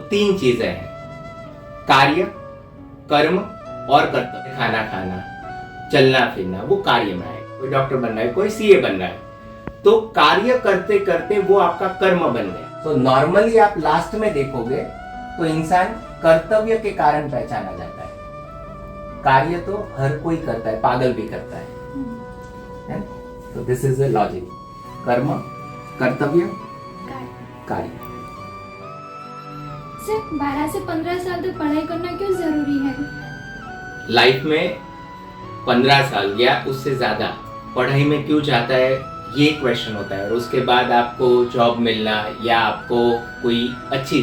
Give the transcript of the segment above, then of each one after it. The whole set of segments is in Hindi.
तीन चीजें हैं, कार्य, कर्म और कर्तव्य। खाना खाना, चलना फिरना, वो कार्य में आएगा। कोई डॉक्टर बन रहा है, कोई सीए बन रहा है, तो कार्य करते करते वो आपका कर्म बन गया। तो नॉर्मली आप लास्ट में देखोगे तो इंसान कर्तव्य के कारण पहचाना जाता है। कार्य तो हर कोई करता है, पागल भी करता है? तो दिस इज द लॉजिक। कर्म, कर्तव्य, कार्य। सिर्फ 12 से 15 साल तक पढ़ाई करना क्यों जरूरी है? लाइफ में 15 साल या उससे ज्यादा पढ़ाई में क्यों जाता है, ये क्वेश्चन होता है। और उसके बाद आपको जॉब मिलना या आपको कोई अच्छी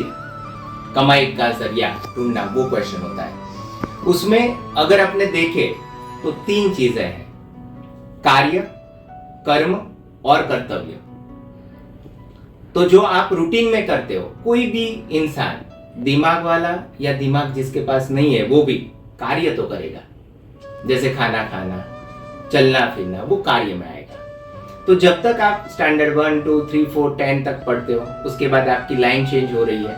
कमाई का जरिया ढूंढना, वो क्वेश्चन होता है। उसमें अगर आपने देखे तो तीन चीजें हैं, कार्य, कर्म और कर्तव्य। तो जो आप रूटीन में करते हो, कोई भी इंसान, दिमाग वाला या दिमाग जिसके पास नहीं है, वो भी कार्य तो करेगा। जैसे खाना खाना, चलना फिरना, वो कार्य में आएगा। तो जब तक आप स्टैंडर्ड 1, 2, 3, 4, 10 तक पढ़ते हो, उसके बाद आपकी लाइन चेंज हो रही है,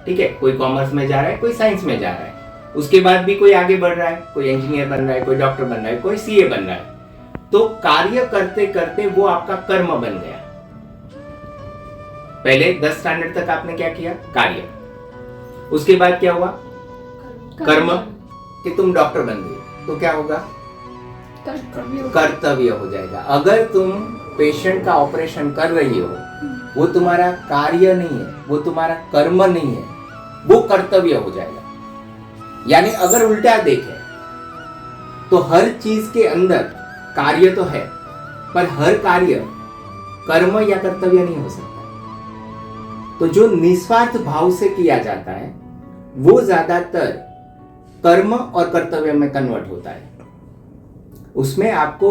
ठीक है? कोई कॉमर्स में जा रहा है, कोई साइंस में जा रहा है, उसके बाद भी कोई आगे बढ़ रहा है, कोई इंजीनियर बन रहा है, कोई डॉक्टर बन रहा है, कोई सीए बन रहा है। तो कार्य करते करते वो आपका कर्म बन गया। पहले 10 स्टैंडर्ड तक आपने क्या किया? कार्य। उसके बाद क्या हुआ? कर्म, कि तुम डॉक्टर बन गए, तो क्या होगा? कर्तव्य हो जाएगा। अगर तुम पेशेंट का ऑपरेशन कर रही हो, वो तुम्हारा कार्य नहीं है, वो तुम्हारा कर्म नहीं है, वो कर्तव्य हो जाएगा। यानी अगर उल्टा देखें तो हर चीज के अंदर कार्य तो है, पर हर कार्य कर्म या कर्तव्य नहीं हो सकता। तो जो निस्वार्थ भाव से किया जाता है, वो ज्यादातर कर्म और कर्तव्य में कन्वर्ट होता है। उसमें आपको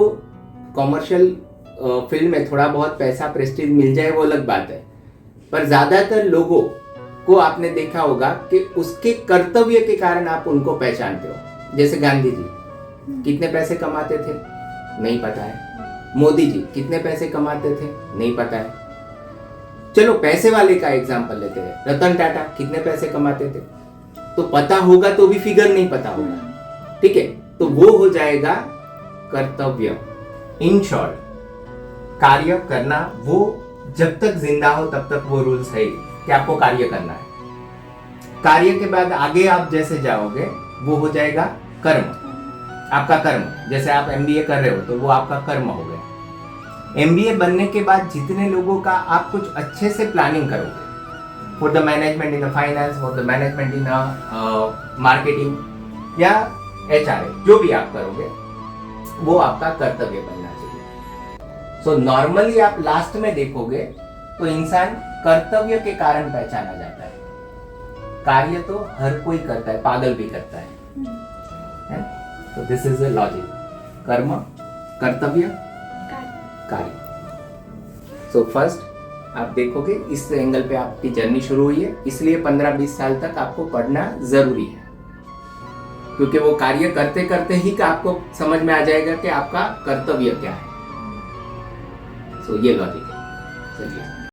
कॉमर्शियल फील्ड में थोड़ा बहुत पैसा, प्रेस्टीज मिल जाए, वो अलग बात है, पर ज्यादातर लोगों को आपने देखा होगा कि उसके कर्तव्य के कारण आप उनको पहचानते हो। जैसे गांधी जी कितने पैसे कमाते थे, नहीं पता है। मोदी जी कितने पैसे कमाते थे, नहीं पता है। चलो पैसे वाले का एग्जांपल लेते हैं, रतन टाटा कितने पैसे कमाते थे, तो पता होगा तो भी फिगर नहीं पता होगा, ठीक है? तो वो हो जाएगा कर्तव्य। इन शॉर्ट, कार्य करना, वो जब तक जिंदा हो तब तक वो रूल्स है कि आपको कार्य करना है। कार्य के बाद आगे आप जैसे जाओगे वो हो जाएगा कर्म, आपका कर्म। जैसे आप एमबीए कर रहे हो तो वो आपका कर्म हो गया। एमबीए बनने के बाद जितने लोगों का आप कुछ अच्छे से प्लानिंग करोगे, for the management in the finance, for the management in marketing या एचआर, जो भी आप करोगे, वो आपका कर्तव्य बनना चाहिए। सो नॉर्मली आप लास्ट में देखोगे तो इंसान कर्तव्य के कारण पहचाना जाता है। कार्य तो हर कोई करता है, पागल भी करता है? तो दिस इज द लॉजिक। कर्म, कर्तव्य, कार्य। सो फर्स्ट आप देखोगे इस एंगल पे आपकी जर्नी शुरू हुई है, इसलिए 15-20 साल तक आपको पढ़ना जरूरी है, क्योंकि वो कार्य करते करते ही का आपको समझ में आ जाएगा कि आपका कर्तव्य क्या है। सो ये लॉजिक है। चलिए।